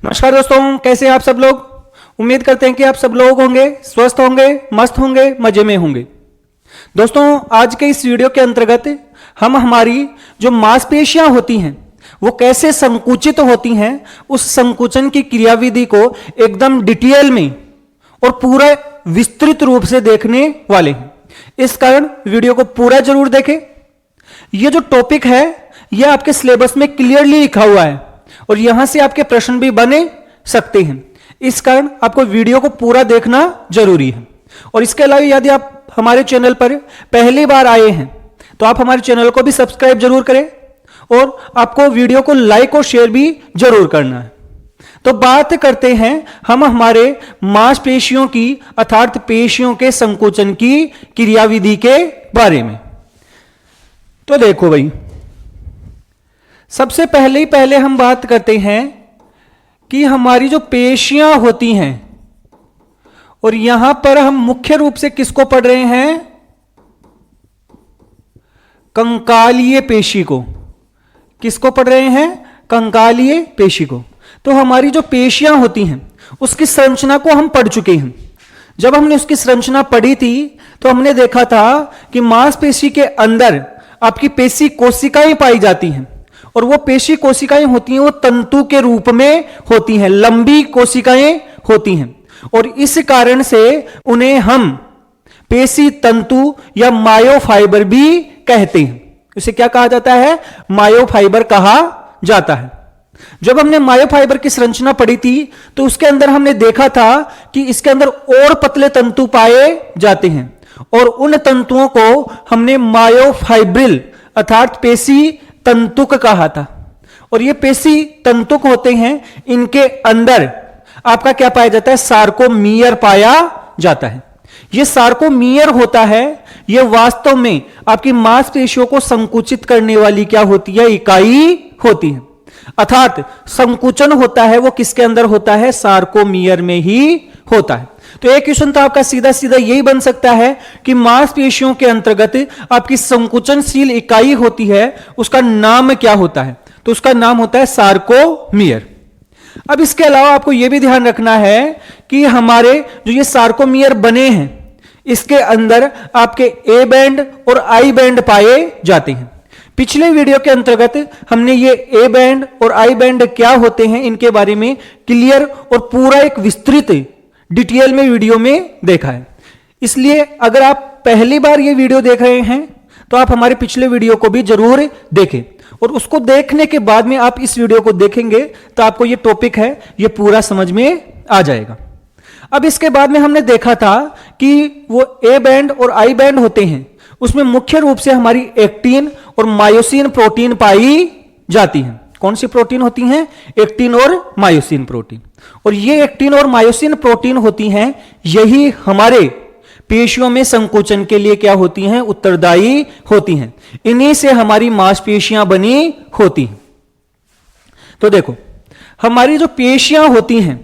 नमस्कार दोस्तों, कैसे हैं आप सब लोग। उम्मीद करते हैं कि आप सब लोग होंगे स्वस्थ होंगे, मस्त होंगे, मजे में होंगे। दोस्तों, आज के इस वीडियो के अंतर्गत हम हमारी जो मांसपेशियां होती हैं वो कैसे संकुचित होती हैं, उस संकुचन की क्रियाविधि को एकदम डिटेल में और पूरा विस्तृत रूप से देखने वाले हैं। इस कारण वीडियो को पूरा जरूर देखें। यह जो टॉपिक है यह आपके सिलेबस में क्लियरली लिखा हुआ है और यहां से आपके प्रश्न भी बने सकते हैं। इस कारण आपको वीडियो को पूरा देखना जरूरी है। और इसके अलावा यदि आप हमारे चैनल पर पहली बार आए हैं तो आप हमारे चैनल को भी सब्सक्राइब जरूर करें और आपको वीडियो को लाइक और शेयर भी जरूर करना है। तो बात करते हैं हम हमारे मांसपेशियों की अर्थात पेशियों के संकोचन की क्रियाविधि के बारे में। तो देखो भाई, सबसे पहले हम बात करते हैं कि हमारी जो पेशियां होती हैं, और यहां पर हम मुख्य रूप से किसको पढ़ रहे हैं, कंकालीय पेशी को। किसको पढ़ रहे हैं, कंकालीय पेशी को। तो हमारी जो पेशियां होती हैं उसकी संरचना को हम पढ़ चुके हैं। जब हमने उसकी संरचना पढ़ी थी तो हमने देखा था कि मांसपेशी के अंदर आपकी पेशी कोशिकाएं पाई जाती हैं और वो पेशी कोशिकाएं होती हैं वो तंतु के रूप में होती हैं, लंबी कोशिकाएं होती हैं और इस कारण से उन्हें हम पेशी तंतु या मायोफाइबर भी कहते हैं। इसे क्या कहा जाता है, मायोफाइबर कहा जाता है। जब हमने मायोफाइबर की संरचना पढ़ी थी तो उसके अंदर हमने देखा था कि इसके अंदर और पतले तंतु पाए जाते हैं और उन तंतुओं को हमने मायोफाइब्रिल अर्थात पेशी तंतुक कहा था। और ये पेशी तंतुक होते हैं, इनके अंदर आपका क्या पाया जाता है, सार्कोमियर पाया जाता है। ये सार्कोमियर होता है, ये वास्तव में आपकी मांसपेशियों को संकुचित करने वाली क्या होती है, इकाई होती है। अर्थात संकुचन होता है वो किसके अंदर होता है, सार्कोमियर में ही होता है। तो एक क्वेश्चन तो आपका सीधा सीधा यही बन सकता है कि मांसपेशियों के अंतर्गत आपकी संकुचनशील इकाई होती है, उसका नाम क्या होता है, तो उसका नाम होता है सार्कोमियर। अब इसके अलावा आपको यह भी ध्यान रखना है कि हमारे जो ये सार्कोमियर बने हैं इसके अंदर आपके ए बैंड और आई बैंड पाए जाते हैं। पिछले वीडियो के अंतर्गत हमने ये ए बैंड और आई बैंड क्या होते हैं इनके बारे में क्लियर और पूरा एक विस्तृत डिटेल में वीडियो में देखा है। इसलिए अगर आप पहली बार ये वीडियो देख रहे हैं तो आप हमारे पिछले वीडियो को भी जरूर देखें और उसको देखने के बाद में आप इस वीडियो को देखेंगे तो आपको ये टॉपिक है ये पूरा समझ में आ जाएगा। अब इसके बाद में हमने देखा था कि वो ए बैंड और आई बैंड होते हैं, उसमें मुख्य रूप से हमारी एक्टिन और मायोसिन प्रोटीन पाई जाती हैं। कौन सी प्रोटीन होती हैं, एक्टिन और मायोसिन प्रोटीन। और ये एक्टिन और मायोसिन प्रोटीन होती हैं, यही हमारे पेशियों में संकुचन के लिए क्या होती हैं, उत्तरदायी होती हैं। इन्हीं से हमारी मांसपेशियां बनी होती हैं। तो देखो, हमारी जो पेशियां होती हैं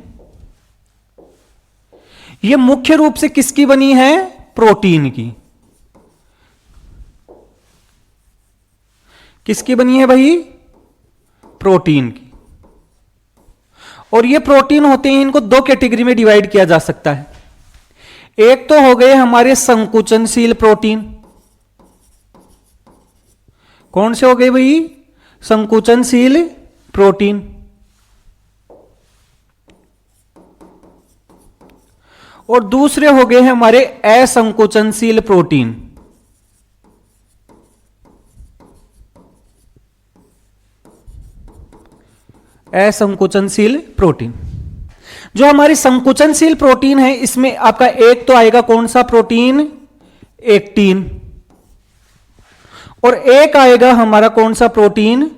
ये मुख्य रूप से किसकी बनी है, प्रोटीन की। किसकी बनी है भाई, प्रोटीन की। और ये प्रोटीन होते हैं, इनको दो कैटेगरी में डिवाइड किया जा सकता है। एक तो हो गए हमारे संकुचनशील प्रोटीन। कौन से हो गए भाई, संकुचनशील प्रोटीन। और दूसरे हो गए हमारे असंकुचनशील प्रोटीन। असंकुचनशील प्रोटीन। जो हमारी संकुचनशील प्रोटीन है इसमें आपका एक तो आएगा कौन सा प्रोटीन, एक्टिन, और एक आएगा हमारा कौन सा प्रोटीन,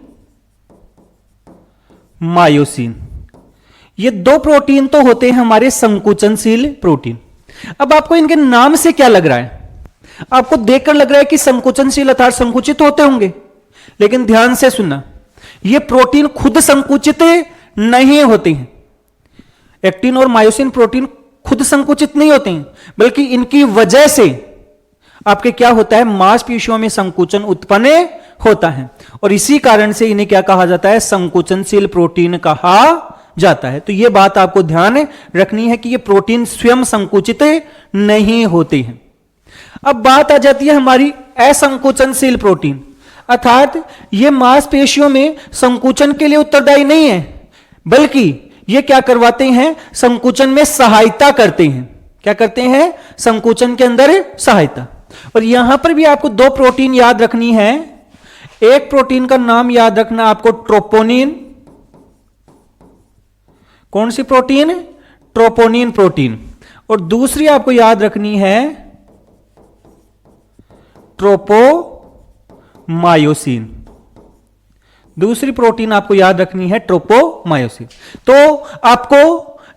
मायोसिन। ये दो प्रोटीन तो होते हैं हमारे संकुचनशील प्रोटीन। अब आपको इनके नाम से क्या लग रहा है, आपको देखकर लग रहा है कि संकुचनशील अर्थात संकुचित होते होंगे, लेकिन ध्यान से सुनना, ये प्रोटीन खुद संकुचित नहीं होते हैं। एक्टिन और मायोसिन प्रोटीन खुद संकुचित नहीं होते हैं, बल्कि इनकी वजह से आपके क्या होता है, मांसपेशियों में संकुचन उत्पन्न होता है और इसी कारण से इन्हें क्या कहा जाता है, संकुचनशील प्रोटीन कहा जाता है। तो यह बात आपको ध्यान रखनी है कि ये प्रोटीन स्वयं संकुचित नहीं होते हैं। अब बात आ जाती है हमारी असंकोचनशील प्रोटीन, अर्थात ये मांसपेशियों में संकुचन के लिए उत्तरदायी नहीं है, बल्कि ये क्या करवाते हैं, संकुचन में सहायता करते हैं। क्या करते हैं, संकुचन के अंदर सहायता। और यहां पर भी आपको दो प्रोटीन याद रखनी है। एक प्रोटीन का नाम याद रखना आपको ट्रोपोनिन। कौन सी प्रोटीन, ट्रोपोनिन प्रोटीन। और दूसरी आपको याद रखनी है ट्रोपोमायोसिन। दूसरी प्रोटीन आपको याद रखनी है ट्रोपोमायोसिन। तो आपको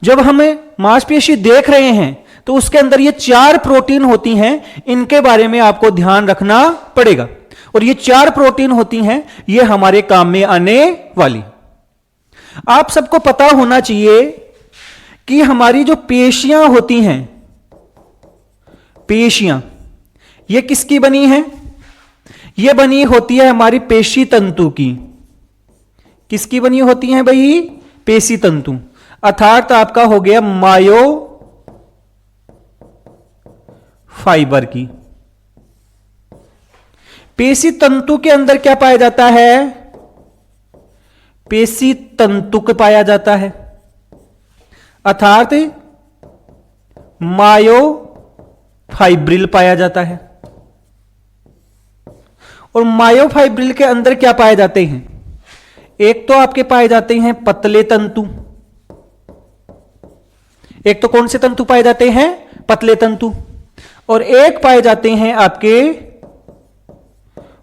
जब हमें मांसपेशी देख रहे हैं तो उसके अंदर ये 4 प्रोटीन होती हैं, इनके बारे में आपको ध्यान रखना पड़ेगा। और ये 4 प्रोटीन होती हैं, ये हमारे काम में आने वाली। आप सबको पता होना चाहिए कि हमारी जो पेशियां होती हैं, पेशियां ये किसकी बनी है, ये बनी होती है हमारी पेशी तंतु की। किसकी बनी होती है भाई, पेशी तंतु, अर्थात आपका हो गया मायो फाइबर की। पेशी तंतु के अंदर क्या पाया जाता है, पेशी तंतुक पाया जाता है, अर्थात मायो फाइब्रिल पाया जाता है। और मायोफाइब्रिल के अंदर क्या पाए जाते हैं, एक तो आपके पाए जाते हैं पतले तंतु, एक तो कौन से तंतु पाए जाते हैं, पतले तंतु, और एक पाए जाते हैं आपके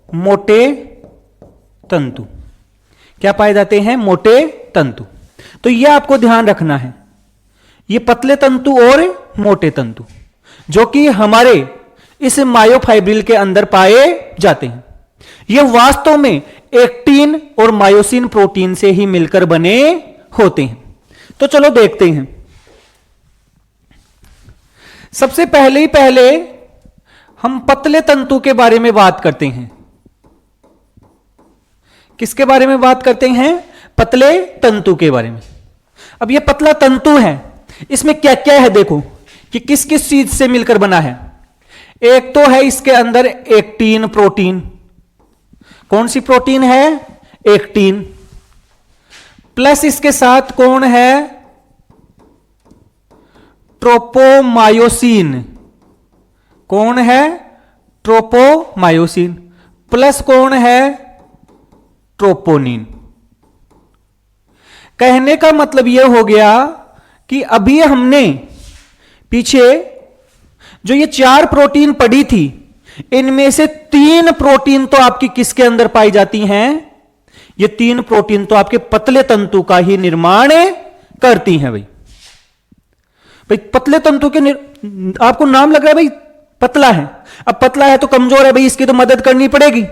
मोटे तंतु। क्या पाए जाते हैं, मोटे तंतु। तो यह आपको ध्यान रखना है, ये पतले तंतु और मोटे तंतु जो कि हमारे इस मायोफाइब्रिल के अंदर पाए जाते हैं, ये वास्तव में एक्टिन और मायोसिन प्रोटीन से ही मिलकर बने होते हैं। तो चलो देखते हैं। सबसे पहले हम पतले तंतु के बारे में बात करते हैं। किसके बारे में बात करते हैं, पतले तंतु के बारे में। अब यह पतला तंतु है, इसमें क्या क्या है देखो कि किस किस चीज से मिलकर बना है। एक तो है इसके अंदर एक्टिन प्रोटीन। कौन सी प्रोटीन है, एक्टिन। प्लस इसके साथ कौन है, ट्रोपोमायोसिन। कौन है, ट्रोपोमायोसिन। प्लस कौन है, ट्रोपोनिन। कहने का मतलब यह हो गया कि अभी हमने पीछे जो ये 4 प्रोटीन पड़ी थी, इनमें से 3 प्रोटीन तो आपकी किसके अंदर पाई जाती हैं, ये 3 प्रोटीन तो आपके पतले तंतु का ही निर्माण करती हैं। भाई पतले तंतु के आपको नाम लग रहा है भाई पतला है, अब पतला है तो कमजोर है भाई, इसकी तो मदद करनी पड़ेगी।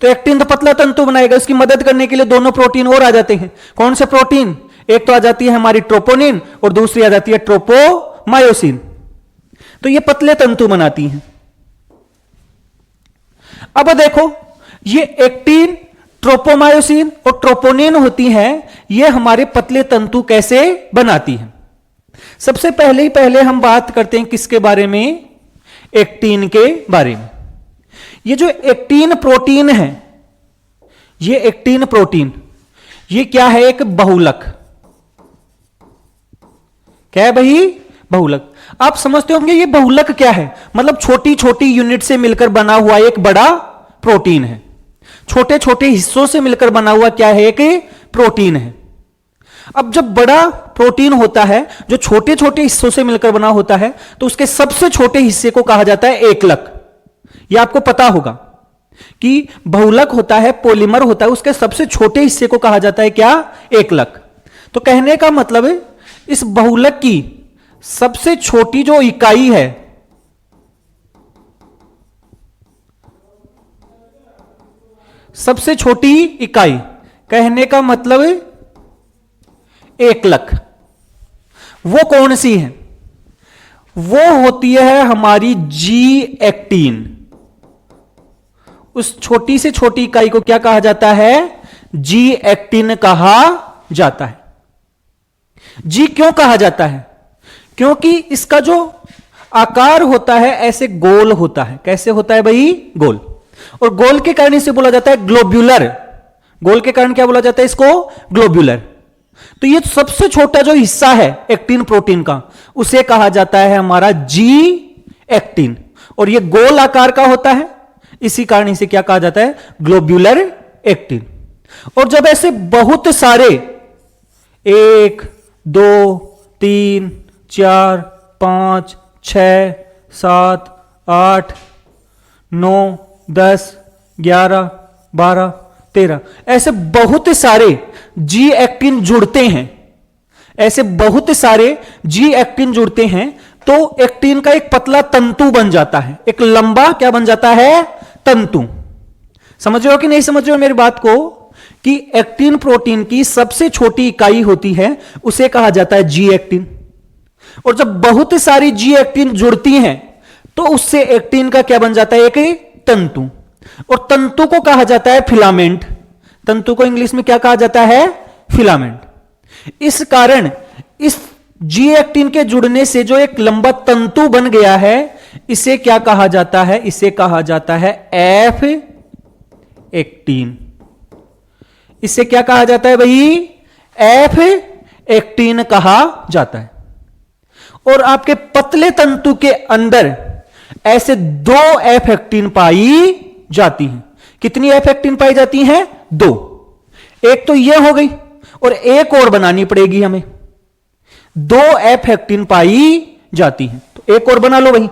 तो एक्टिन तो पतला तंतु बनाएगा, इसकी मदद करने के लिए दोनों प्रोटीन और आ जाते हैं। कौन से प्रोटीन, एक तो आ जाती है हमारी ट्रोपोनिन और दूसरी आ जाती है ट्रोपोमायोसिन। तो ये पतले तंतु बनाती हैं। अब देखो ये एक्टिन, ट्रोपोमायोसिन और ट्रोपोनिन होती हैं, ये हमारे पतले तंतु कैसे बनाती हैं। सबसे पहले हम बात करते हैं किसके बारे में, एक्टिन के बारे में। ये जो एक्टिन प्रोटीन है, ये एक्टिन प्रोटीन, ये क्या है, एक बहुलक। क्या है भाई, बहुलक। आप समझते होंगे ये बहुलक क्या है, मतलब छोटी छोटी यूनिट से मिलकर बना हुआ एक बड़ा प्रोटीन है। छोटे छोटे हिस्सों से मिलकर बना हुआ क्या है, एक प्रोटीन है। अब जब बड़ा प्रोटीन होता है जो छोटे छोटे हिस्सों से मिलकर बना होता है, तो उसके सबसे छोटे हिस्से को कहा जाता है एकलक। यह आपको पता होगा कि बहुलक होता है, पॉलीमर होता है, उसके सबसे छोटे हिस्से को कहा जाता है क्या, एकलक। तो कहने का मतलब है इस बहुलक की सबसे छोटी जो इकाई है, सबसे छोटी इकाई, कहने का मतलब एकलक, वो कौन सी है, वो होती है हमारी जी एक्टिन। उस छोटी से छोटी इकाई को क्या कहा जाता है, जी एक्टिन कहा जाता है। जी क्यों कहा जाता है? क्योंकि इसका जो आकार होता है ऐसे गोल होता है। कैसे होता है भाई? गोल। और गोल के कारण इसे बोला जाता है ग्लोब्यूलर। गोल के कारण क्या बोला जाता है इसको? ग्लोब्यूलर। तो ये सबसे छोटा जो हिस्सा है एक्टिन प्रोटीन का, उसे कहा जाता है हमारा जी एक्टिन। और ये गोल आकार का होता है, इसी कारण इसे क्या कहा जाता है? Globular actin. और जब ऐसे बहुत सारे 1 2 3 4 5 6 7 8 9 10 11 12 13 ऐसे बहुत सारे जी एक्टिन जुड़ते हैं, ऐसे बहुत सारे जी एक्टिन जुड़ते हैं, तो एक्टिन का एक पतला तंतु बन जाता है, एक लंबा क्या बन जाता है? तंतु। समझ रहे हो कि नहीं समझ रहे हो मेरी बात को? कि एक्टिन प्रोटीन की सबसे छोटी इकाई होती है, उसे कहा जाता है जी एक्टिन। और जब बहुत सारी जी एक्टिन जुड़ती हैं तो उससे एक्टिन का क्या बन जाता है? एक तंतु। और तंतु को कहा जाता है फिलामेंट। तंतु को इंग्लिश में क्या कहा जाता है? फिलामेंट। इस कारण इस जी एक्टिन के जुड़ने से जो एक लंबा तंतु बन गया है, इसे क्या कहा जाता है? इसे कहा जाता है एफ एक्टिन। इसे क्या कहा जाता है भाई? एफ एक्टिन कहा जाता है। और आपके पतले तंतु के अंदर ऐसे 2 एफ एक्टिन पाई जाती हैं। कितनी एफ एक्टिन पाई जाती हैं? 2। एक तो यह हो गई और एक और बनानी पड़ेगी हमें। 2 एफ एक्टिन पाई जाती हैं, तो एक और बना लो भाई।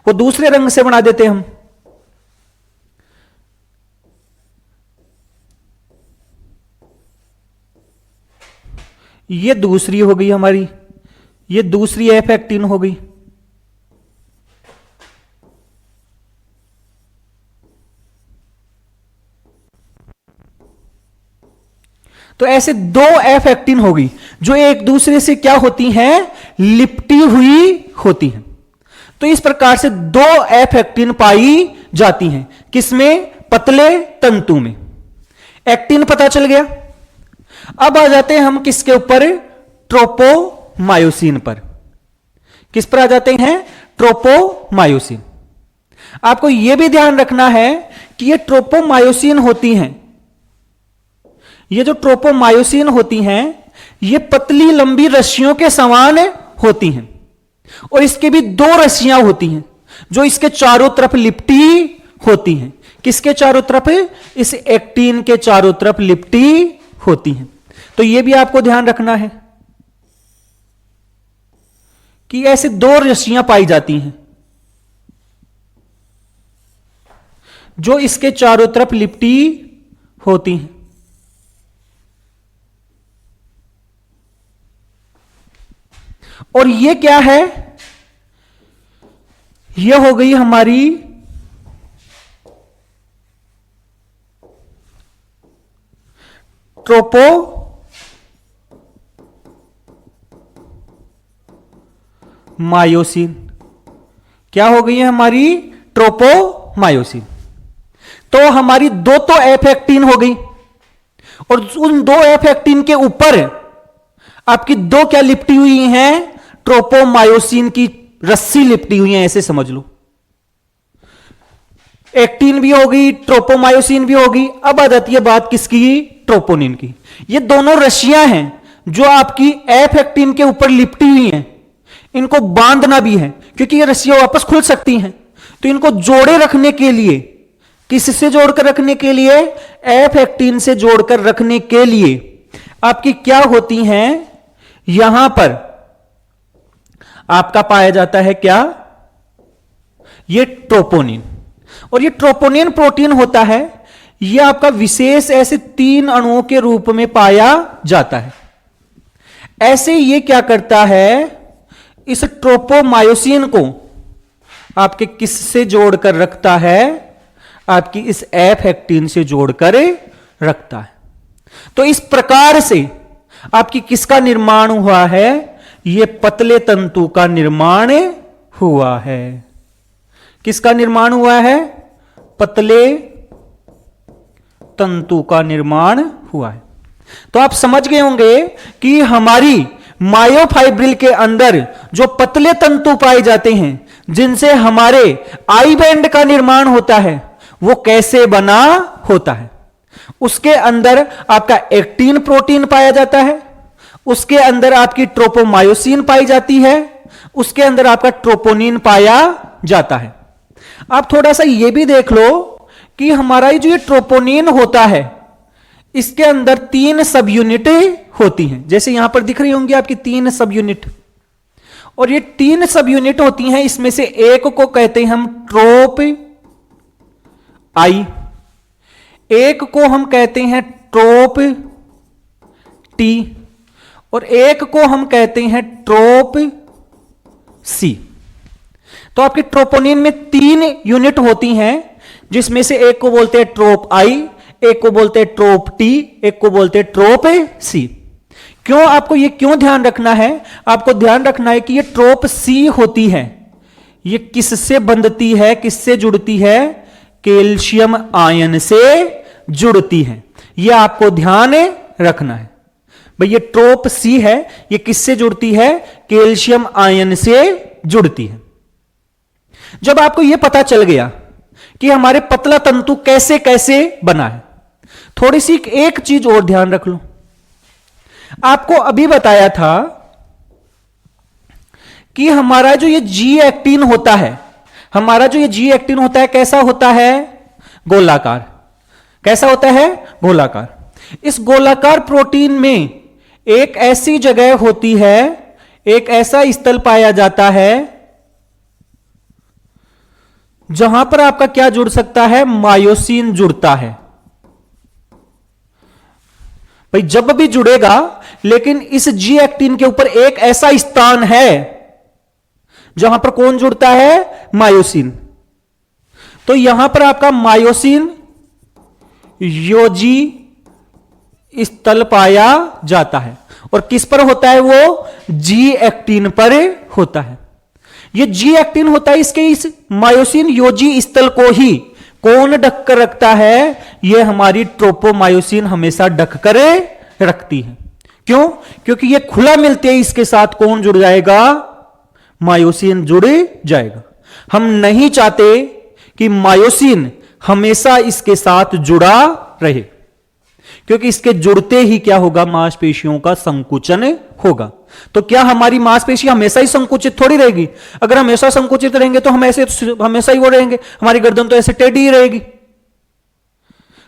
वो दूसरे रंग से बना देते हम। ये दूसरी हो गई हमारी, ये दूसरी एफ एक्टिन हो गई। तो ऐसे 2 एफ एक्टिन होगी जो एक दूसरे से क्या होती हैं? लिपटी हुई होती हैं। तो इस प्रकार से 2 एफ एक्टिन पाई जाती हैं। किसमें? पतले तंतु में। एक्टिन पता चल गया। अब आ जाते हैं हम किसके ऊपर? ट्रोपोमायोसिन पर। किस पर आ जाते हैं? ट्रोपोमायोसिन। आपको यह भी ध्यान रखना है कि ये ट्रोपोमायोसिन होती हैं, ये जो ट्रोपोमायोसिन होती हैं, ये पतली लंबी रस्सियों के समान होती हैं। और इसके भी 2 रस्सियां होती हैं जो इसके चारों तरफ लिपटी होती हैं। किसके चारों तरफ? इस एक्टिन के चारों तरफ लिपटी होती हैं। तो यह भी आपको ध्यान रखना है कि ऐसे 2 रस्सियां पाई जाती हैं जो इसके चारों तरफ लिपटी होती हैं। और ये क्या है? यह हो गई हमारी ट्रोपोमायोसिन। क्या हो गई है हमारी? ट्रोपोमायोसिन। तो हमारी 2 तो एफ एक्टिन हो गई, और उन 2 एफ एक्टिन के ऊपर आपकी 2 क्या लिपटी हुई हैं? ट्रोपोमायोसिन की रस्सी लिपटी हुई है, ऐसे समझ लो। एक्टिन भी होगी, ट्रोपोमायोसिन भी होगी। अब आ जाती है बात किसकी? ट्रोपोनिन की। ये दोनों रस्सियां हैं जो आपकी एफ एक्टिन के ऊपर लिपटी हुई हैं। इनको बांधना भी है क्योंकि ये रस्सियां वापस खुल सकती हैं। तो इनको जोड़े रखने के लिए, किससे जोड़कर रखने के लिए? एफ एक्टिन से जोड़कर रखने के लिए आपकी क्या होती हैं? यहां पर आपका पाया जाता है क्या? ये ट्रोपोनिन। और ये ट्रोपोनिन प्रोटीन होता है, ये आपका विशेष ऐसे 3 अणुओं के रूप में पाया जाता है। ऐसे ये क्या करता है? इस ट्रोपोमायोसिन को आपके किससे जोड़कर रखता है? आपकी इस एफ एक्टिन से जोड़कर रखता है। तो इस प्रकार से आपकी किसका निर्माण हुआ है? ये पतले तंतु का निर्माण हुआ है। किसका निर्माण हुआ है? पतले तंतु का निर्माण हुआ है। तो आप समझ गए होंगे कि हमारी मायोफाइब्रिल के अंदर जो पतले तंतु पाए जाते हैं जिनसे हमारे आई बैंड का निर्माण होता है, वो कैसे बना होता है? उसके अंदर आपका एक्टिन प्रोटीन पाया जाता है, उसके अंदर आपकी ट्रोपोमायोसिन पाई जाती है, उसके अंदर आपका ट्रोपोनिन पाया जाता है। आप थोड़ा सा यह भी देख लो कि हमारा जो ये ट्रोपोनिन होता है इसके अंदर 3 सब यूनिटें होती हैं, जैसे यहां पर दिख रही होंगी आपकी 3 सब यूनिट, और ये 3 सब यूनिट होती हैं। इसमें से एक को कहते हैं हम ट्रोप आई, एक को हम कहते हैं ट्रोप टी, और एक को हम कहते हैं ट्रोप सी। तो आपके ट्रोपोनिन में 3 यूनिट होती हैं, जिसमें से एक को बोलते हैं ट्रोप आई, एक को बोलते हैं ट्रोप टी, एक को बोलते हैं ट्रोप सी। क्यों आपको ये क्यों ध्यान रखना है? आपको ध्यान रखना है कि ये ट्रोप सी होती है, ये किससे बंधती है, किससे जुड़ती है? कैल्शियम आयन से जुड़ती है। ये आपको ध्यान रखना है भाई। ये ट्रोप सी है, ये किससे जुड़ती है? कैल्शियम आयन से जुड़ती है। जब आपको यह पता चल गया कि हमारे पतला तंतु कैसे कैसे बना है, थोड़ी सी एक चीज और ध्यान रख लो। आपको अभी बताया था कि हमारा जो ये जी एक्टिन होता है, हमारा जो ये जी एक्टिन होता है कैसा होता है? गोलाकार। कैसा होता है? गोलाकार। इस गोलाकार प्रोटीन में एक ऐसी जगह होती है, एक ऐसा स्थल पाया जाता है जहां पर आपका क्या जुड़ सकता है? मायोसिन जुड़ता है। भाई जब भी जुड़ेगा, लेकिन इस जी एक्टिन के ऊपर एक ऐसा स्थान है जहां पर कौन जुड़ता है? मायोसिन। तो यहां पर आपका मायोसिन योजी स्थल पाया जाता है, और किस पर होता है? वो जी एक्टिन पर होता है। ये जी एक्टिन होता है, इसके इस मायोसिन योजी स्थल को ही कौन ढक कर रखता है? ये हमारी ट्रोपोमायोसिन हमेशा ढक कर रखती है। क्यों? क्योंकि ये खुला मिलते ही इसके साथ कौन जुड़ जाएगा? मायोसिन जुड़ जाएगा। हम नहीं चाहते कि मायोसिन हमेशा इसके साथ जुड़ा रहे, क्योंकि इसके जुड़ते ही क्या होगा? मांसपेशियों का संकुचन होगा। तो क्या हमारी मांसपेशी हमेशा ही संकुचित थोड़ी रहेगी? अगर हमेशा संकुचित रहेंगे तो हम ऐसे हमेशा ही वो रहेंगे, हमारी गर्दन तो ऐसे टेढ़ी ही रहेगी।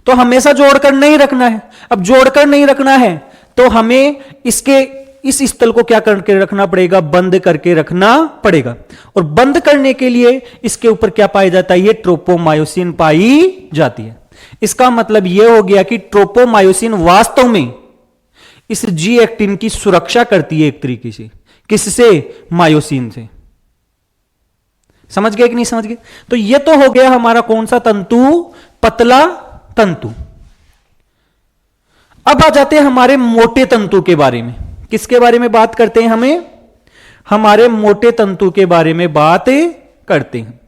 तो हमेशा जोड़कर नहीं रखना है। अब जोड़कर नहीं रखना है तो हमें इसके इस स्थल को क्या करके रखना पड़ेगा? बंद करके रखना पड़ेगा। और बंद करने के लिए इसके ऊपर क्या पाया जाता है? ये ट्रोपोमायोसिन पाई जाती है। इसका मतलब यह हो गया कि ट्रोपोमायोसिन वास्तव में इस जी एक्टिन की सुरक्षा करती है एक तरीके से। किससे? मायोसिन से। समझ गए कि नहीं समझ गए? तो यह तो हो गया हमारा कौन सा तंतु? पतला तंतु। अब आ जाते हैं हमारे मोटे तंतु के बारे में। किसके बारे में बात करते हैं? हमारे मोटे तंतु के बारे में बात करते हैं।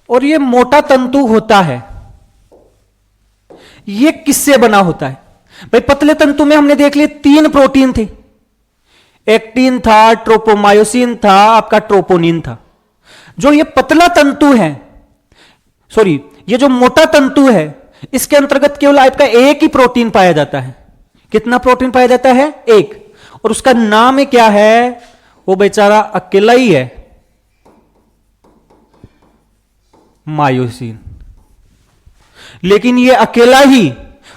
और ये मोटा तंतु होता है, ये किससे बना होता है? भाई पतले तंतु में हमने देख लिए 3 प्रोटीन थे, एक्टिन था, ट्रोपोमायोसिन था, आपका ट्रोपोनिन था। जो ये पतला तंतु है, सॉरी ये जो मोटा तंतु है, इसके अंतर्गत केवल आपका एक ही प्रोटीन पाया जाता है। कितना प्रोटीन पाया जाता है? एक। और उसका नाम क्या है? वो बेचारा अकेला ही है, मायोसिन। लेकिन ये अकेला ही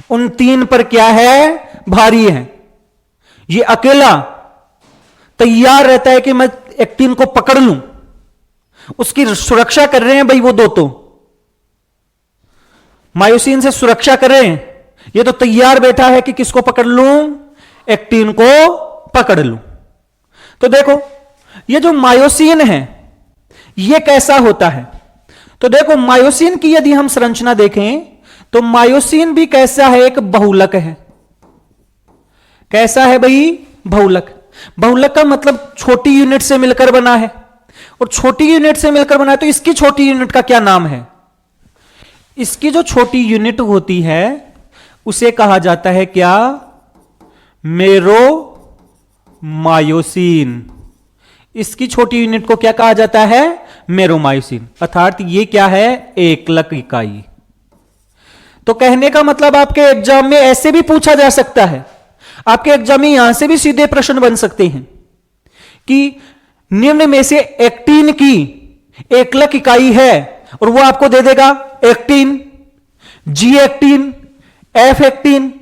उन 3 पर क्या है? भारी है। ये अकेला तैयार रहता है कि मैं एक्टिन को पकड़ लूं, उसकी सुरक्षा कर रहे हैं भाई वो दो। तो मायोसिन से सुरक्षा कर रहे हैं, ये तो तैयार बैठा है कि किसको पकड़ लूं? एक्टिन को पकड़ लूं। तो देखो ये जो मायोसिन है ये कैसा होता है? तो देखो मायोसिन की यदि हम संरचना देखें तो मायोसिन भी कैसा है? एक बहुलक है। कैसा है भाई? बहुलक। बहुलक का मतलब छोटी यूनिट से मिलकर बना है। और छोटी यूनिट से मिलकर बना है, तो इसकी छोटी यूनिट का क्या नाम है? इसकी जो छोटी यूनिट होती है उसे कहा जाता है क्या? मेरोमायोसिन। इसकी छोटी यूनिट को क्या कहा जाता है? मेरोमायोसिन। अर्थात ये क्या है? एकलक इकाई। तो कहने का मतलब आपके एग्जाम में ऐसे भी पूछा जा सकता है, आपके एग्जाम में यहां से भी सीधे प्रश्न बन सकते हैं कि निम्न में से एक्टिन की एकलक इकाई है, और वो आपको दे देगा actin, G actin, F actin.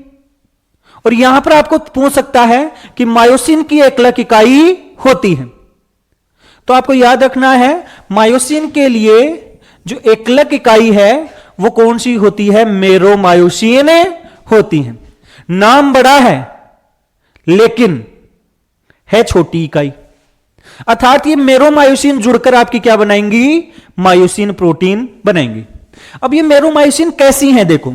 और यहां पर आपको पूछ सकता है कि मायोसिन की एकलक इकाई होती है। तो आपको याद रखना है मायोसिन के लिए जो एकलक इकाई है वो कौन सी होती है? मेरोमायोसिन होती है। नाम बड़ा है लेकिन है छोटी इकाई। अर्थात ये मेरोमायोसिन जुड़कर आपकी क्या बनाएंगी? मायोसिन प्रोटीन बनाएंगी। अब ये मेरोमायोसिन कैसी हैं? देखो,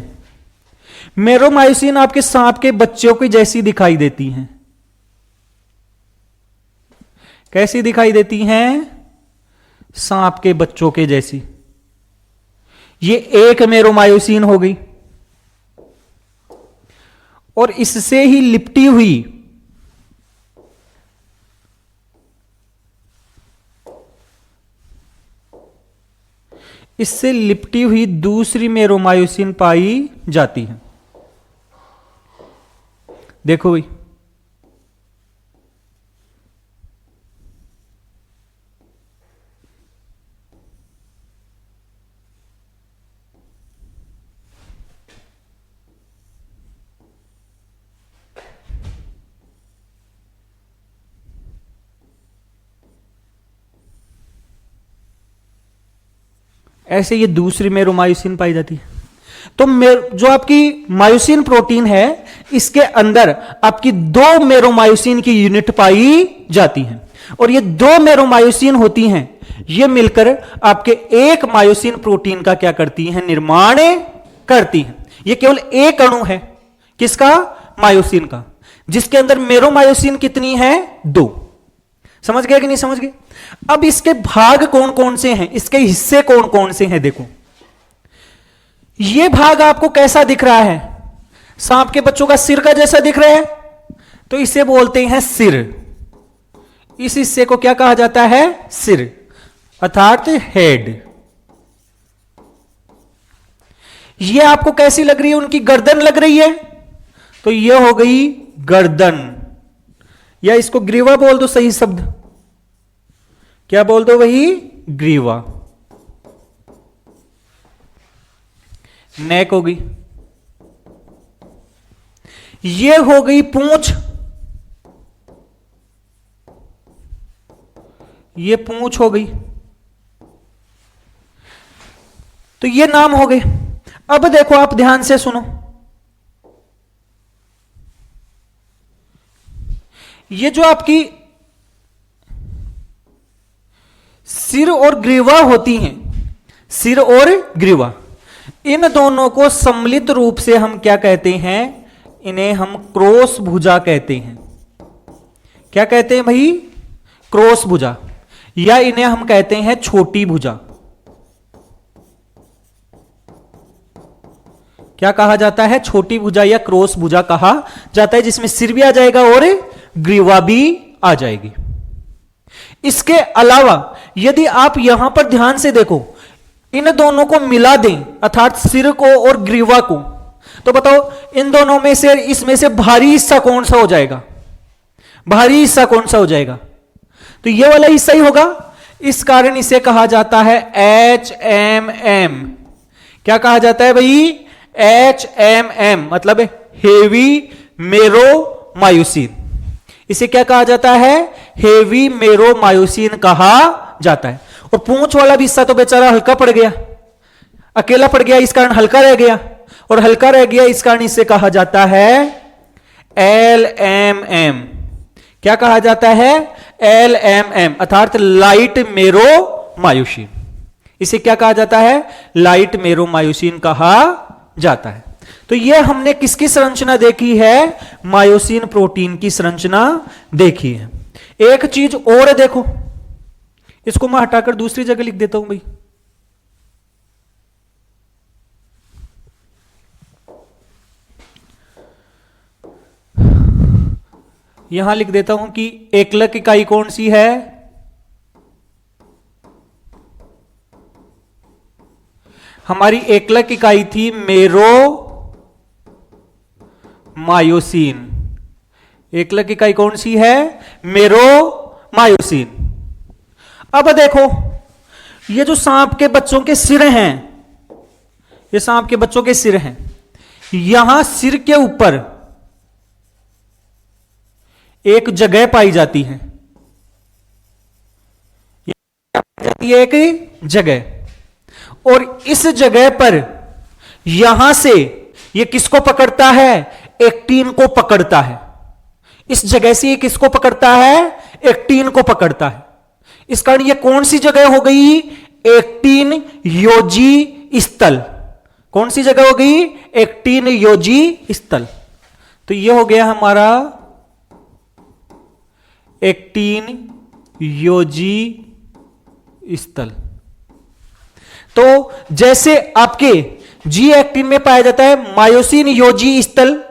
मेरोमायोसिन आपके सांप के बच्चों की जैसी दिखाई देती हैं। कैसी दिखाई देती हैं? सांप के बच्चों के जैसी। ये एक मेरोमायोसिन हो गई, और इससे ही लिपटी हुई दूसरी मेरोमायोसिन पाई जाती है। देखो भाई, ऐसे ये दूसरी मेरोमायोसिन पाई जाती है। तो जो आपकी मायोसिन प्रोटीन है इसके अंदर आपकी दो मेरोमायोसिन की यूनिट पाई जाती है, और ये दो मेरोमायोसिन होती हैं, ये मिलकर आपके एक मायोसिन प्रोटीन का क्या करती हैं? निर्माण करती हैं। ये केवल एक अणु है, किसका? मायोसिन का, जिसके अंदर मेरोमायोसिन कितनी है? दो। समझ गए कि नहीं समझ गए? अब इसके भाग कौन कौन से हैं, इसके हिस्से कौन कौन से हैं? देखो, ये भाग आपको कैसा दिख रहा है? सांप के बच्चों का सिर का जैसा दिख रहा है, तो इसे बोलते हैं सिर। इस हिस्से को क्या कहा जाता है? सिर, अर्थात हेड। ये आपको कैसी लग रही है? उनकी गर्दन लग रही है, तो ये हो गई गर्दन, या इसको ग्रीवा बोल दो, सही शब्द क्या बोल दो? वही ग्रीवा। नेक हो गई, ये हो गई पूंछ, ये पूंछ हो गई। तो ये नाम हो गए। अब देखो, आप ध्यान से सुनो, ये जो आपकी सिर और ग्रीवा होती हैं, सिर और ग्रीवा, इन दोनों को सम्मिलित रूप से हम क्या कहते हैं? इन्हें हम क्रॉस भुजा कहते हैं। क्या कहते हैं भाई? क्रॉस भुजा, या इन्हें हम कहते हैं छोटी भुजा। क्या कहा जाता है? छोटी भुजा या क्रॉस भुजा कहा जाता है, जिसमें सिर भी आ जाएगा और ग्रीवा भी आ जाएगी। इसके अलावा यदि आप यहां पर ध्यान से देखो, इन दोनों को मिला दें, अर्थात सिर को और ग्रीवा को, तो बताओ इन दोनों में से, इसमें से भारी हिस्सा कौन सा हो जाएगा? भारी हिस्सा कौन सा हो जाएगा? तो ये वाला हिस्सा ही होगा। इस कारण इसे कहा जाता है HMM। क्या कहा जाता है भाई? HMM मतलब हेवी मेरोमायोसिन। इसे क्या कहा जाता है? हेवी मेरोमायोसिन कहा जाता है। और पूंछ वाला भी हिस्सा तो बेचारा हल्का पड़ गया, अकेला पड़ गया, इस कारण हल्का रह गया, और हल्का रह गया इस कारण इसे कहा जाता है LMM। क्या कहा जाता है? LMM अर्थात लाइट मेरोमायोसिन। इसे क्या कहा जाता है? लाइट मेरोमायोसिन कहा जाता है। तो यह हमने किसकी संरचना देखी है? मायोसिन प्रोटीन की संरचना देखी है। एक चीज और देखो, इसको मैं हटाकर दूसरी जगह लिख देता हूं भाई। यहां लिख देता हूं कि एकलक इकाई कौन सी है? हमारी एकलक इकाई थी मेरो मायोसिन। एकलक इकाई कौन सी है? मेरो मायोसिन। अब देखो, ये जो सांप के बच्चों के सिर हैं, ये सांप के बच्चों के सिर हैं, यहां सिर के ऊपर एक जगह पाई जाती है, एक जगह, और इस जगह पर यहां से ये किसको पकड़ता है? एक्टिन को पकड़ता है। इस जगह से ये किसको पकड़ता है? एक्टिन को पकड़ता है। इस कारण ये कौन सी जगह हो गई? एक्टिन योजी स्थल। कौन सी जगह हो गई? एक्टिन योजी स्थल। तो ये हो गया हमारा एक्टिन योजी स्थल। तो जैसे आपके जी एक्टिन में पाया जाता है मायोसिन योजी स्थल,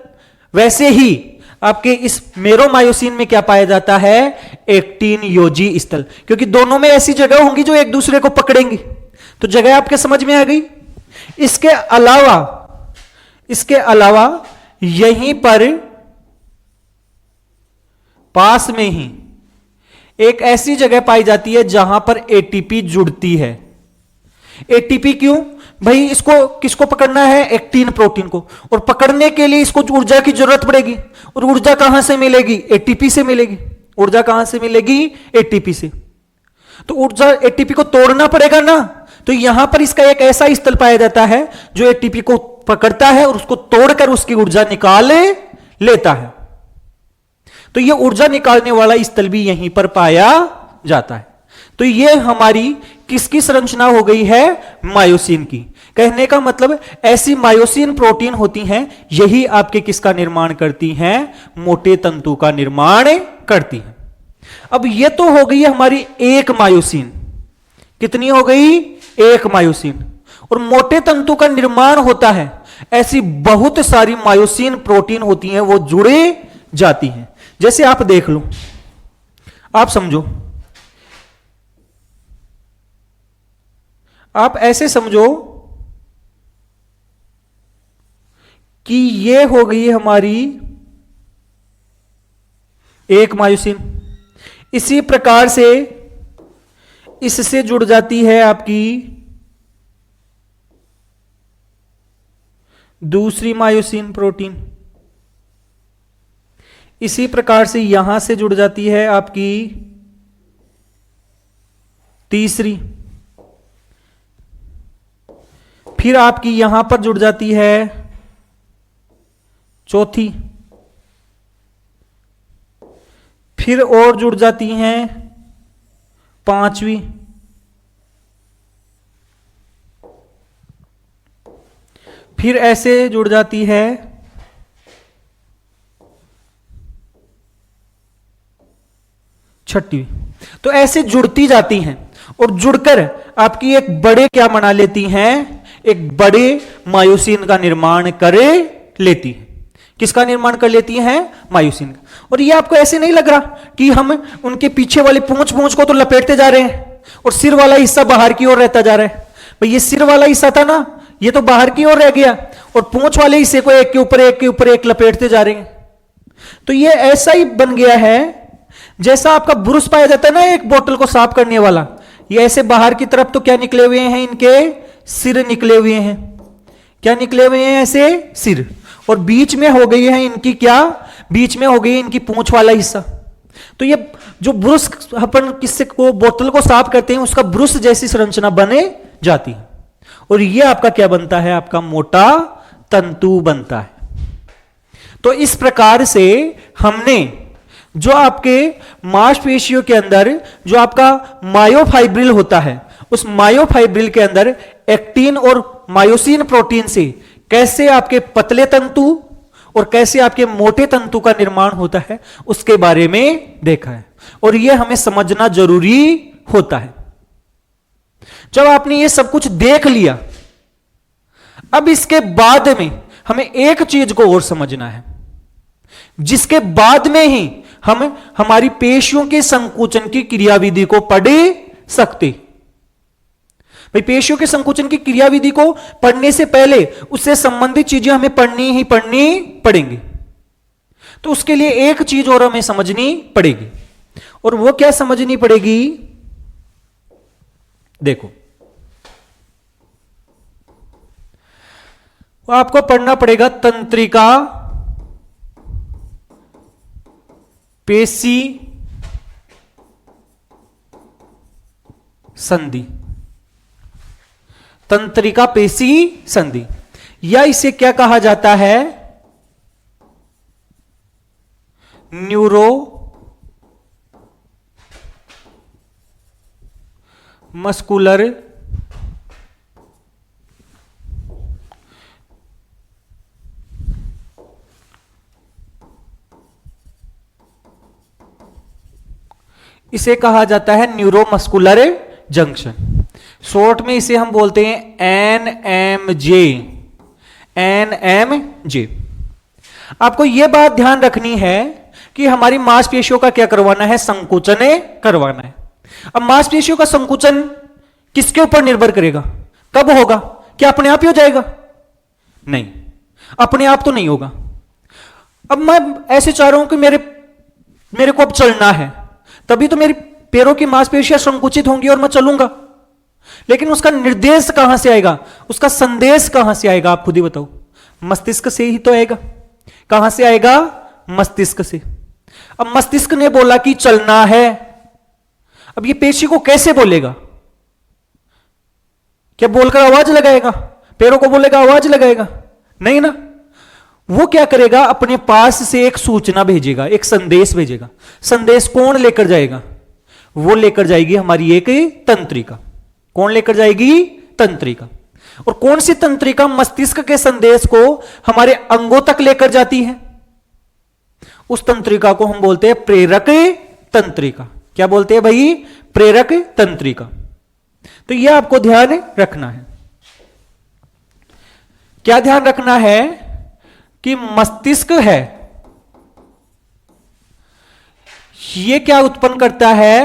वैसे ही आपके इस मेरोमायोसिन में क्या पाया जाता है? एक्टिन योजी स्थल। क्योंकि दोनों में ऐसी जगह होंगी जो एक दूसरे को पकड़ेंगी। तो जगह आपके समझ में आ गई। इसके अलावा यहीं पर पास में ही एक ऐसी जगह पाई जाती है जहां पर एटीपी जुड़ती है। एटीपी क्यों भाई? इसको किसको पकड़ना है? एक्टिन प्रोटीन को। और पकड़ने के लिए इसको ऊर्जा की जरूरत पड़ेगी, और ऊर्जा कहां से मिलेगी? एटीपी से मिलेगी। ऊर्जा कहां से मिलेगी? एटीपी से। तो ऊर्जा एटीपी को तोड़ना पड़ेगा ना। तो यहां पर इसका एक ऐसा स्थल पाया जाता है जो एटीपी को पकड़ता है और उसको तोड़कर उसकी ऊर्जा निकाल लेता है। तो यह ऊर्जा निकालने वाला स्थल भी यहीं पर पाया जाता है। तो यह हमारी किसकी संरचना हो गई है? मायोसिन की। कहने का मतलब ऐसी मायोसिन प्रोटीन होती हैं, यही आपके किसका निर्माण करती हैं? मोटे तंतु का निर्माण करती हैं। अब यह तो हो गई हमारी एक मायोसिन। कितनी हो गई? एक मायोसिन। और मोटे तंतु का निर्माण होता है, ऐसी बहुत सारी मायोसिन प्रोटीन होती हैं, वो जुड़े जाती हैं। जैसे आप देख लो, आप समझो, आप ऐसे समझो कि ये हो गई हमारी एक मायोसिन। इसी प्रकार से इससे जुड़ जाती है आपकी दूसरी मायोसिन प्रोटीन। इसी प्रकार से यहां से जुड़ जाती है आपकी तीसरी। फिर आपकी यहां पर जुड़ जाती है चौथी। फिर और जुड़ जाती हैं पांचवी। फिर ऐसे जुड़ जाती है छठवीं। तो ऐसे जुड़ती जाती हैं और जुड़कर आपकी एक बड़े क्या बना लेती हैं? एक बड़े मायोसिन का निर्माण कर लेती है। किसका निर्माण कर लेती हैं? मायोसिन का। और ये आपको ऐसे नहीं लग रहा कि हम उनके पीछे वाले पूंछ को तो लपेटते जा रहे हैं और सिर वाला हिस्सा बाहर की ओर रहता जा रहा है। भाई ये सिर वाला हिस्सा था ना, ये तो बाहर की ओर रह गया और पूंछ वाले हिस्से को एक के ऊपर एक लपेटते जा रहे हैं। तो ये ऐसा ही बन गया है जैसा आपका ब्रुश पाया जाता है ना, एक बोतल को साफ करने वाला। ये ऐसे बाहर की तरफ तो क्या निकले हुए हैं? इनके सिर निकले हुए हैं। क्या निकले हुए हैं? ऐसे सिर। और बीच में हो गई है इनकी क्या? बीच में हो गई इनकी पूंछ वाला हिस्सा। तो ये जो ब्रुश अपन किससे को बोतल को साफ करते हैं, उसका ब्रुश जैसी संरचना बने जाती है। और ये आपका क्या बनता है? आपका मोटा तंतु बनता है। तो इस प्रकार से हमने जो आपके मांसपेशियों के अंदर जो आपका मायोफाइब्रिल होता है, उस मायोफाइब्रिल के अंदर एक्टिन और मायोसिन प्रोटीन से कैसे आपके पतले तंतु और कैसे आपके मोटे तंतु का निर्माण होता है, उसके बारे में देखा है। और यह हमें समझना जरूरी होता है। जब आपने ये सब कुछ देख लिया, अब इसके बाद में हमें एक चीज को और समझना है, जिसके बाद में ही हम हमारी पेशियों के संकुचन की क्रियाविधि को पढ़ सकते। भाई पेशियों के संकुचन की क्रियाविधि को पढ़ने से पहले उससे संबंधित चीजें हमें पढ़नी पड़ेंगी। तो उसके लिए एक चीज और हमें समझनी पड़ेगी, और वो क्या समझनी पड़ेगी? देखो, वो आपको पढ़ना पड़ेगा तंत्रिका पेशी संधि। तंत्रिका पेशी संधि, या इसे क्या कहा जाता है? न्यूरो मस्कुलर इसे कहा जाता है न्यूरोमस्कुलर जंक्शन। शॉर्ट में इसे हम बोलते हैं एनएमजे। एनएमजे। आपको यह बात ध्यान रखनी है कि हमारी मांसपेशियों का क्या करवाना है? संकुचन करवाना है। अब मांसपेशियों का संकुचन किसके ऊपर निर्भर करेगा? कब होगा? क्या अपने आप ही हो जाएगा? नहीं, अपने आप तो नहीं होगा। अब मैं ऐसे चाह रहा हूं कि मेरे को अब चलना है, तभी तो मेरी पैरों की मांसपेशियां संकुचित होंगी और मैं चलूंगा। लेकिन उसका निर्देश कहां से आएगा? उसका संदेश कहां से आएगा? आप खुद ही बताओ। मस्तिष्क से ही तो आएगा। कहां से आएगा? मस्तिष्क से। अब मस्तिष्क ने बोला कि चलना है, अब ये पेशी को कैसे बोलेगा? क्या बोलकर आवाज लगाएगा? पैरों को बोलेगा आवाज लगाएगा? नहीं ना। वो क्या करेगा? अपने पास से एक सूचना भेजेगा, एक संदेश भेजेगा। संदेश कौन लेकर जाएगा? वो लेकर जाएगी हमारी एक तंत्रिका। कौन लेकर जाएगी? तंत्रिका। और कौन सी तंत्रिका मस्तिष्क के संदेश को हमारे अंगों तक लेकर जाती है? उस तंत्रिका को हम बोलते हैं प्रेरक तंत्रिका। क्या बोलते हैं भाई? प्रेरक तंत्रिका। तो यह आपको ध्यान रखना है। क्या ध्यान रखना है? कि मस्तिष्क है, ये क्या उत्पन्न करता है?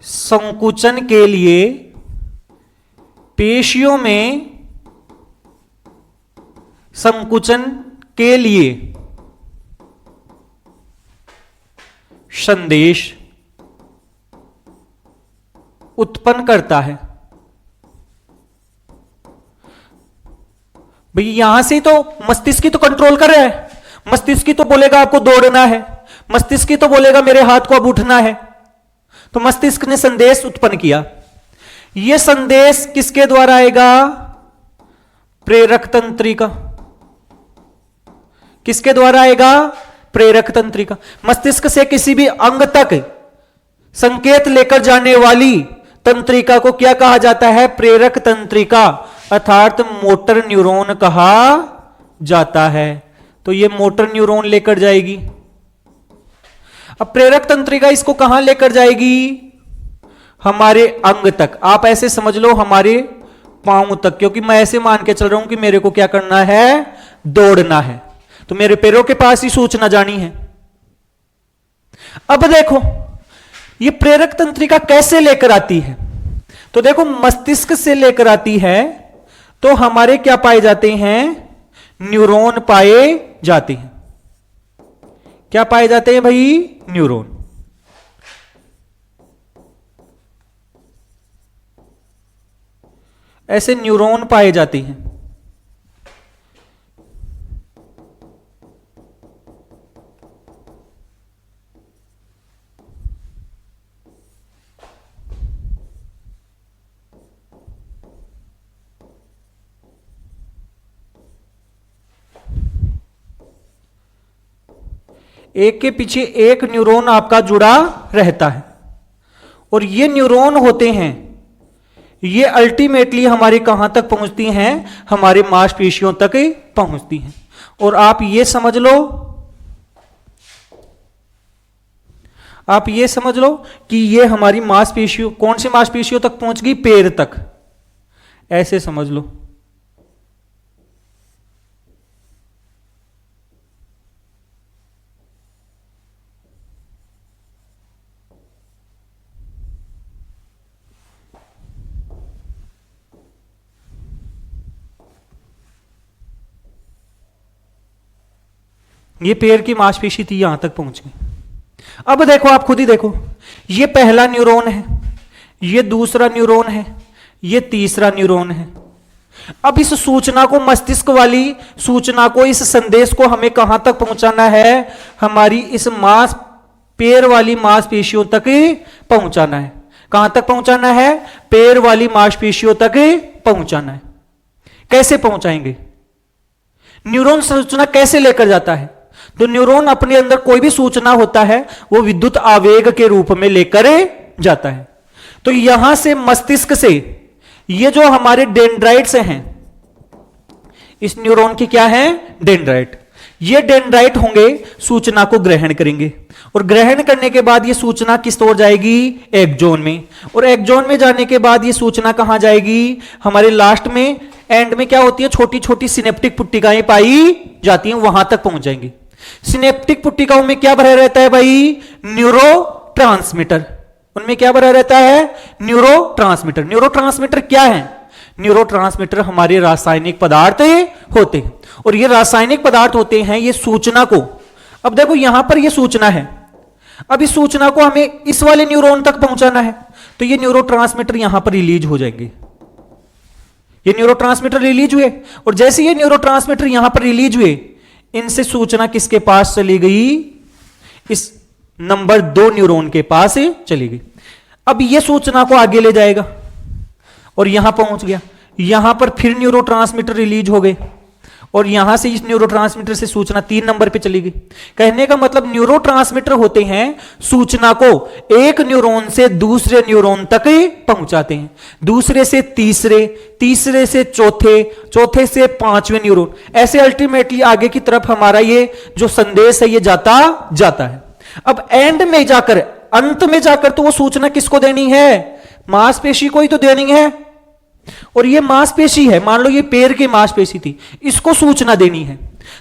संकुचन के लिए पेशियों में संकुचन के लिए संदेश उत्पन्न करता है। भाई यहां से तो मस्तिष्क ही तो कंट्रोल कर रहा है। मस्तिष्क ही तो बोलेगा आपको दौड़ना है, मस्तिष्क ही तो बोलेगा मेरे हाथ को अब उठना है। तो मस्तिष्क ने संदेश उत्पन्न किया। यह संदेश किसके द्वारा आएगा? प्रेरक तंत्रिका। किसके द्वारा आएगा? प्रेरक तंत्रिका। मस्तिष्क से किसी भी अंग तक संकेत लेकर जाने वाली तंत्रिका को क्या कहा जाता है? प्रेरक तंत्रिका, अर्थात मोटर न्यूरॉन कहा जाता है। तो यह मोटर न्यूरॉन लेकर जाएगी। अब प्रेरक तंत्रिका इसको कहां लेकर जाएगी? हमारे अंग तक। आप ऐसे समझ लो हमारे पांव तक, क्योंकि मैं ऐसे मान के चल रहा हूं कि मेरे को क्या करना है? दौड़ना है। तो मेरे पैरों के पास ही सूचना जानी है। अब देखो ये प्रेरक तंत्रिका कैसे लेकर आती है? तो देखो मस्तिष्क से लेकर आती है तो हमारे क्या पाए जाते हैं? न्यूरॉन पाए जाते हैं। क्या पाए जाते हैं भाई? न्यूरॉन। ऐसे न्यूरॉन पाए जाते हैं। एक के पीछे एक न्यूरॉन आपका जुड़ा रहता है, और ये न्यूरॉन होते हैं, ये अल्टीमेटली हमारे कहां तक पहुंचती हैं? हमारे मांसपेशियों तक पहुंचती हैं। और आप ये समझ लो, आप ये समझ लो कि ये हमारी मांसपेशियों, कौन सी मांसपेशियों तक पहुंच गई? पैर तक, ऐसे समझ लो। ये पैर की मांसपेशी थी, यहां तक पहुंच गई। अब देखो, आप खुद ही देखो, ये पहला न्यूरॉन है, ये दूसरा न्यूरॉन है, ये तीसरा न्यूरॉन है। अब इस सूचना को, मस्तिष्क वाली सूचना को, इस संदेश को हमें कहां तक पहुंचाना है? हमारी इस पैर वाली मांसपेशियों तक पहुंचाना है। कहां तक पहुंचाना है? पैर वाली मांसपेशियों तक पहुंचाना है। कैसे पहुंचाएंगे? न्यूरॉन सूचना कैसे लेकर जाता है? तो न्यूरॉन अपने अंदर कोई भी सूचना होता है वो विद्युत आवेग के रूप में लेकर जाता है। तो यहां से मस्तिष्क से ये जो हमारे डेंड्राइट्स हैं, इस न्यूरॉन की क्या है? डेंड्राइट। ये डेंड्राइट होंगे, सूचना को ग्रहण करेंगे, और ग्रहण करने के बाद ये सूचना किस ओर जाएगी? एक्सोन में। और एक्सोन में जाने के बाद ये सूचना कहां जाएगी? हमारे लास्ट में, एंड में क्या होती है? छोटी छोटी सिनेप्टिक पुट्टिकाएं पाई जाती हैं, वहां तक पहुंच जाएंगी। सिनेप्टिक पुट्टिकाओं में क्या भरा रहता है भाई? न्यूरोट्रांसमीटर। उनमें क्या भरा रहता है? न्यूरोट्रांसमीटर। न्यूरोट्रांसमीटर क्या है? न्यूरोट्रांसमीटर हमारे रासायनिक पदार्थ होते हैं, और ये रासायनिक पदार्थ होते हैं, ये सूचना को, अब देखो यहां पर ये सूचना है, अब इस सूचना को हमें इस वाले न्यूरॉन तक पहुंचाना है, तो ये न्यूरोट्रांसमीटर यहां पर रिलीज हो जाएंगे। ये न्यूरोट्रांसमीटर रिलीज हुए, और जैसे ये न्यूरोट्रांसमीटर यहां पर रिलीज हुए, इनसे सूचना किसके पास चली गई? इस नंबर 2 न्यूरॉन के पास चली गई। अब ये सूचना को आगे ले जाएगा, और यहां पहुंच गया, यहां पर फिर न्यूरोट्रांसमीटर रिलीज हो गए, और यहां से इस न्यूरोट्रांसमीटर से सूचना 3 नंबर पे चली गई। कहने का मतलब न्यूरोट्रांसमीटर होते हैं सूचना को एक न्यूरॉन से दूसरे न्यूरॉन तक पहुंचाते हैं, दूसरे से तीसरे, तीसरे से चौथे, चौथे से 5वें न्यूरॉन, ऐसे अल्टीमेटली आगे की तरफ हमारा ये जो संदेश है ये जाता है। अब एंड में जाकर, अंत में जाकर तो वो सूचना किसको देनी है? मांसपेशी को ही तो देनी है। और ये मांसपेशी है, मान लो ये पैर की मांसपेशी थी, इसको सूचना देनी है,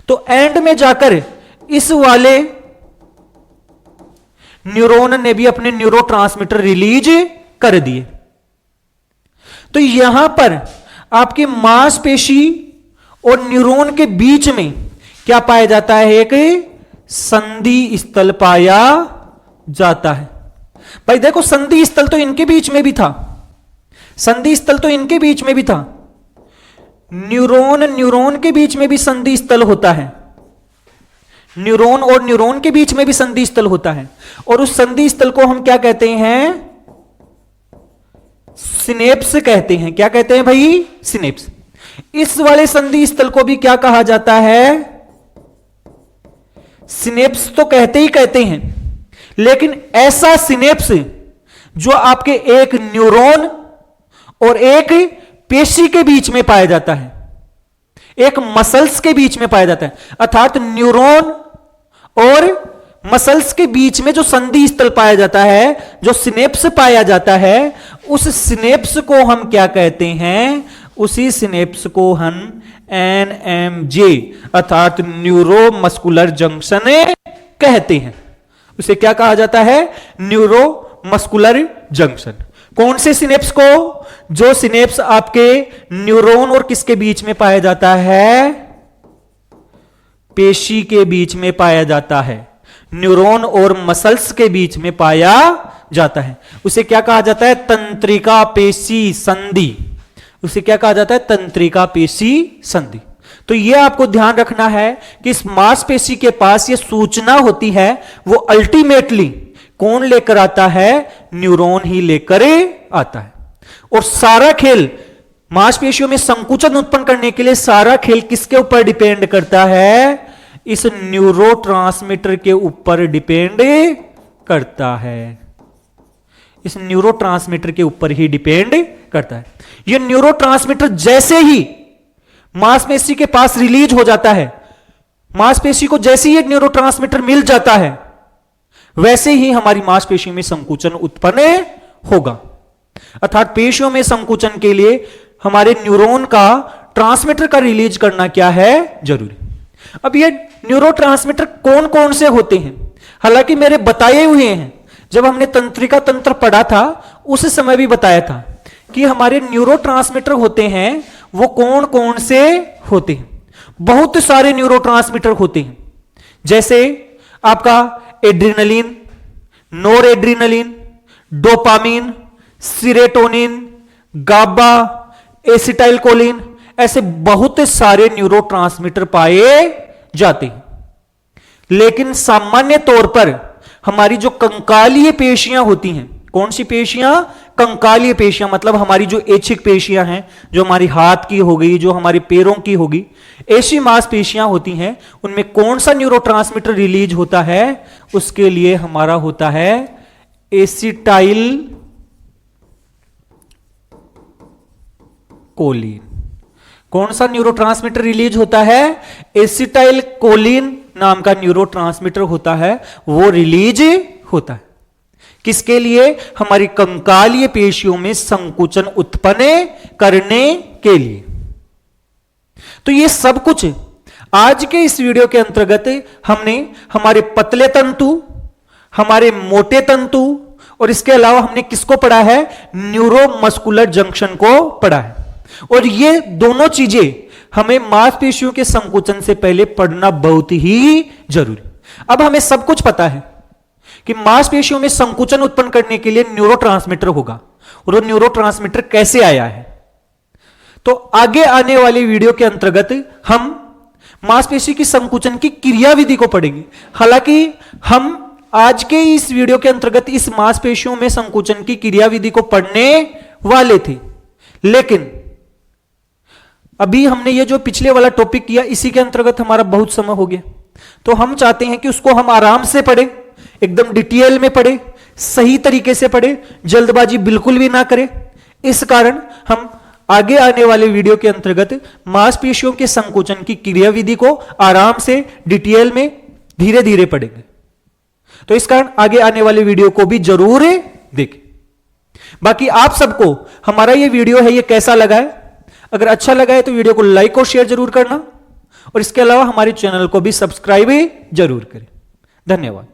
तो एंड में जाकर इस वाले न्यूरॉन ने भी अपने न्यूरोट्रांसमीटर रिलीज कर दिए। तो यहां पर आपकी मांसपेशी और न्यूरॉन के बीच में क्या पाया जाता है? एक संधि स्थल पाया जाता है। भाई देखो, संधि स्थल तो इनके बीच में भी था, संधि स्थल तो इनके बीच में भी था, न्यूरॉन के बीच में भी संधि स्थल होता है, न्यूरॉन और न्यूरॉन के बीच में भी संधि स्थल होता है, और उस संधि स्थल को हम क्या कहते हैं? सिनेप्स कहते हैं। क्या कहते हैं भाई? सिनेप्स। इस वाले संधि स्थल को भी क्या कहा जाता है? सिनेप्स तो कहते ही कहते हैं, लेकिन ऐसा सिनेप्स जो आपके एक न्यूरॉन और एक पेशी के बीच में पाया जाता है, एक मसल्स के बीच में पाया जाता है, अर्थात न्यूरॉन और मसल्स के बीच में जो संधि स्थल पाया जाता है, जो सिनेप्स पाया जाता है, उस सिनेप्स को हम क्या कहते हैं? उसी सिनेप्स को हम NMJ अर्थात न्यूरो मस्कुलर जंक्शन कहते हैं। उसे क्या कहा जाता है? Neuro muscular junction. कौन से सिनेप्स को? जो सिनेप्स आपके न्यूरॉन और किसके बीच में पाया जाता है? पेशी के बीच में पाया जाता है, न्यूरॉन और मसल्स के बीच में पाया जाता है। उसे क्या कहा जाता है? तंत्रिका पेशी संधि। उसे क्या कहा जाता है? तंत्रिका पेशी संधि। तो यह आपको ध्यान रखना है कि इस मांसपेशी के पास यह सूचना होती है, वो अल्टीमेटली कौन लेकर आता है? न्यूरॉन ही लेकर आता है। और सारा खेल मांसपेशियों में संकुचन उत्पन्न करने के लिए सारा खेल किसके ऊपर डिपेंड करता है? इस न्यूरोट्रांसमीटर के ऊपर डिपेंड करता है। इस न्यूरोट्रांसमीटर के ऊपर ही डिपेंड करता है। यह न्यूरोट्रांसमीटर जैसे ही मांसपेशी के पास रिलीज हो जाता है, मांसपेशी को जैसे ही न्यूरोट्रांसमीटर मिल जाता है, वैसे ही हमारी मांसपेशियों में संकुचन उत्पन्न होगा। अर्थात पेशियों में संकुचन के लिए हमारे न्यूरॉन का ट्रांसमीटर का रिलीज करना क्या है, जरूरी। अब ये न्यूरोट्रांसमीटर कौन कौन से होते हैं, हालांकि मेरे बताए हुए हैं, जब हमने तंत्रिका तंत्र पढ़ा था उस समय भी बताया था कि हमारे न्यूरोट्रांसमीटर होते हैं वो कौन कौन से होते हैं। बहुत सारे न्यूरोट्रांसमीटर होते हैं, जैसे आपका एड्रिनलिन, नोर एड्रिनलिन, डोपामीन, सीरोटोनिन, गाबा, एसिटाइलकोलिन, ऐसे बहुत सारे न्यूरोट्रांसमीटर पाए जाते हैं। लेकिन सामान्य तौर पर हमारी जो कंकालीय पेशियां होती हैं, कौन सी पेशियां, कंकालीय पेशियां, मतलब हमारी जो ऐच्छिक पेशियां हैं, जो हमारी हाथ की हो गई, जो हमारे पैरों की होगी, ऐसी मांसपेशियां होती हैं, उनमें कौन सा न्यूरोट्रांसमीटर रिलीज होता है, उसके लिए हमारा होता है एसिटाइल कोलिन। कौन सा न्यूरोट्रांसमीटर रिलीज होता है, एसिटाइल कोलिन नाम का न्यूरोट्रांसमीटर होता है, वो रिलीज होता है। किसके लिए, हमारी कंकालीय पेशियों में संकुचन उत्पन्न करने के लिए। तो ये सब कुछ आज के इस वीडियो के अंतर्गत हमने हमारे पतले तंतु, हमारे मोटे तंतु और इसके अलावा हमने किसको पढ़ा है, न्यूरोमस्कुलर जंक्शन को पढ़ा है। और ये दोनों चीजें हमें मांसपेशियों के संकुचन से पहले पढ़ना बहुत ही जरूरी। अब हमें सब कुछ पता है कि मांसपेशियों में संकुचन उत्पन्न करने के लिए न्यूरोट्रांसमीटर होगा, और वो न्यूरोट्रांसमीटर कैसे आया है। तो आगे आने वाली वीडियो के अंतर्गत हम मांसपेशी की संकुचन की क्रियाविधि को पढ़ेंगे। हालांकि हम आज के इस वीडियो के अंतर्गत इस मांसपेशियों में संकुचन की क्रियाविधि को पढ़ने वाले थे, लेकिन अभी हमने ये जो पिछले वाला टॉपिक किया, इसी के अंतर्गत हमारा बहुत समय हो गया, तो हम चाहते हैं कि उसको हम आराम से पढ़ें, एकदम डिटेल में पढ़ें, सही तरीके से पढ़ें, जल्दबाजी बिल्कुल भी ना करें। इस कारण हम आगे आने वाले वीडियो के अंतर्गत मांसपेशियों के संकुचन की क्रियाविधि को आराम से डिटेल में धीरे धीरे पढ़ेंगे। तो इस कारण आगे आने वाले वीडियो को भी जरूर देखें। बाकी आप सबको हमारा ये वीडियो है, ये कैसा लगा है? अगर अच्छा लगा है तो वीडियो को लाइक और शेयर जरूर करना, और इसके अलावा हमारे चैनल को भी सब्सक्राइब जरूर करें। धन्यवाद।